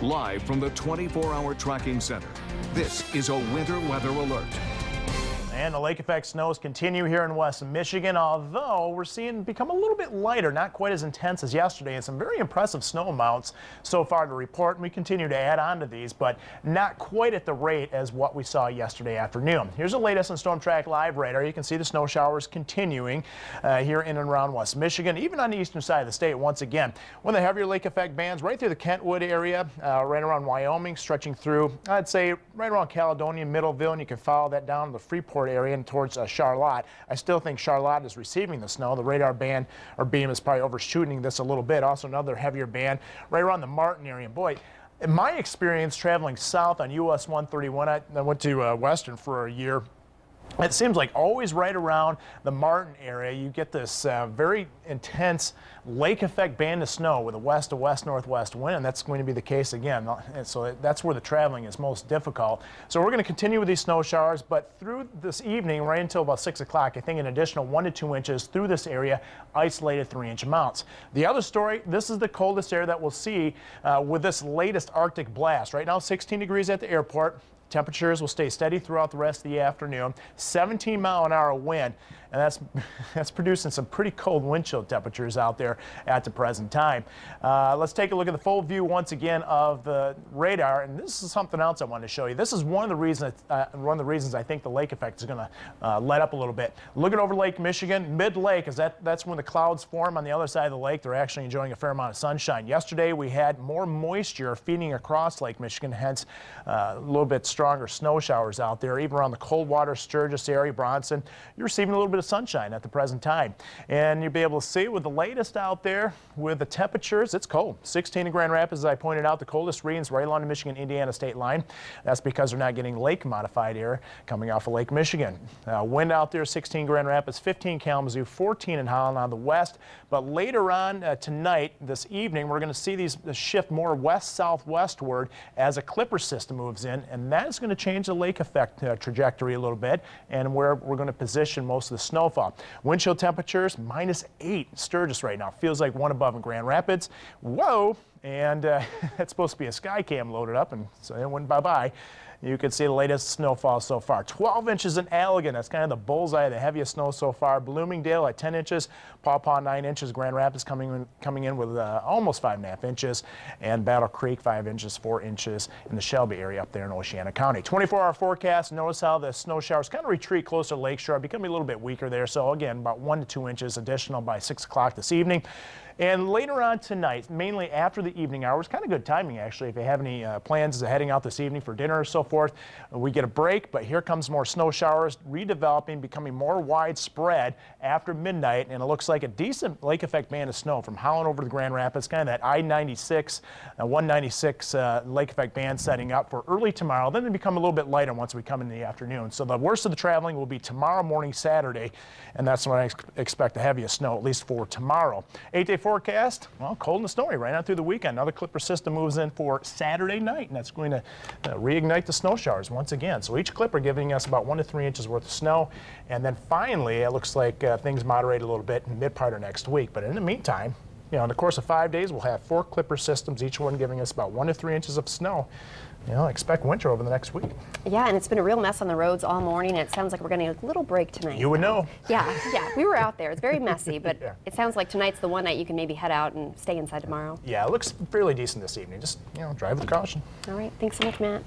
Live from the 24-hour tracking center, this is a winter weather alert. And the lake effect snows continue here in West Michigan, although we're seeing become a little bit lighter, not quite as intense as yesterday, and some very impressive snow amounts so far to report. And we continue to add on to these, but not quite at the rate as what we saw yesterday afternoon. Here's the latest on Storm Track Live radar. You can see the snow showers continuing here in and around West Michigan, even on the eastern side of the state. Once again, one of the heavier lake effect bands right through the Kentwood area, right around Wyoming, stretching through, I'd say, right around Caledonia, Middleville, and you can follow that down to the Freeport area and towards Charlotte. I still think Charlotte is receiving the snow. The radar band or beam is probably overshooting this a little bit. Also another heavier band right around the Martin area. Boy, in my experience traveling south on US 131, I went to Western for a year. It seems like always right around the Martin area, you get this very intense lake effect band of snow with a west to west northwest wind, and that's going to be the case again. And so that's where the traveling is most difficult. So we're going to continue with these snow showers, but through this evening, right until about 6 o'clock, I think an additional 1 to 2 inches through this area, isolated 3-inch amounts. The other story, this is the coldest air that we'll see with this latest Arctic blast. Right now, 16 degrees at the airport. Temperatures will stay steady throughout the rest of the afternoon. 17-mile-an-hour wind, and that's producing some pretty cold wind chill temperatures out there at the present time. Let's take a look at the full view once again of the radar, and this is something else I wanted to show you. This is one of the reasons I think the lake effect is going to let up a little bit. Looking over Lake Michigan, mid-lake, is that's when the clouds form on the other side of the lake. They're actually enjoying a fair amount of sunshine. Yesterday we had more moisture feeding across Lake Michigan, hence a little bit stronger snow showers out there, even around the Coldwater, Sturgis area, Bronson. You're receiving a little bit of sunshine at the present time. And you'll be able to see with the latest out there with the temperatures, it's cold. 16 in Grand Rapids, as I pointed out, the coldest readings right along the Michigan-Indiana state line. That's because they're not getting lake modified air coming off of Lake Michigan. Wind out there, 16 Grand Rapids, 15 Kalamazoo, 14 in Holland on the west. But later on tonight, this evening, we're going to see these shift more west-southwestward as a clipper system moves in, and that's going to change the lake effect trajectory a little bit and where we're going to position most of the snowfall. Wind chill temperatures -8 Sturgis right now. Feels like 1 above in Grand Rapids. Whoa! And that's supposed to be a sky cam loaded up, and so it went bye-bye. You can see the latest snowfall so far. 12 inches in Allegan. That's kind of the bullseye of the heaviest snow so far. Bloomingdale at 10 inches. Paw Paw 9 inches. Grand Rapids coming in with almost 5.5 inches. And Battle Creek 5 inches, 4 inches in the Shelby area up there in Oceana County. 24-hour forecast. Notice how the snow showers kind of retreat closer to Lakeshore, becoming a little bit weaker there. So again, about 1 to 2 inches additional by 6 o'clock this evening. And later on tonight, mainly after the evening hours, kind of good timing actually if you have any plans of heading out this evening for dinner or so forth. We get a break, but here comes more snow showers redeveloping, becoming more widespread after midnight, and it looks like a decent lake effect band of snow from Holland over to Grand Rapids, kind of that I-96, 196 lake effect band setting up for early tomorrow. Then they become a little bit lighter once we come in the afternoon. So the worst of the traveling will be tomorrow morning, Saturday, and that's when I expect the heaviest snow, at least for tomorrow. 8-day forecast, well, cold and snowy right on through the weekend. Another clipper system moves in for Saturday night, and that's going to reignite the snow showers once again. So each clipper giving us about 1 to 3 inches worth of snow. And then finally, it looks like things moderate a little bit in mid part of next week. But in the meantime, in the course of 5 days, we'll have 4 clipper systems, each one giving us about 1 to 3 inches of snow. Expect winter over the next week. Yeah, and it's been a real mess on the roads all morning, and it sounds like we're getting a little break tonight. You would know. Yeah, we were out there. It's very messy, but yeah. It sounds like tonight's the one night you can maybe head out and stay inside tomorrow. Yeah, it looks fairly decent this evening. Just, drive with caution. All right, thanks so much, Matt.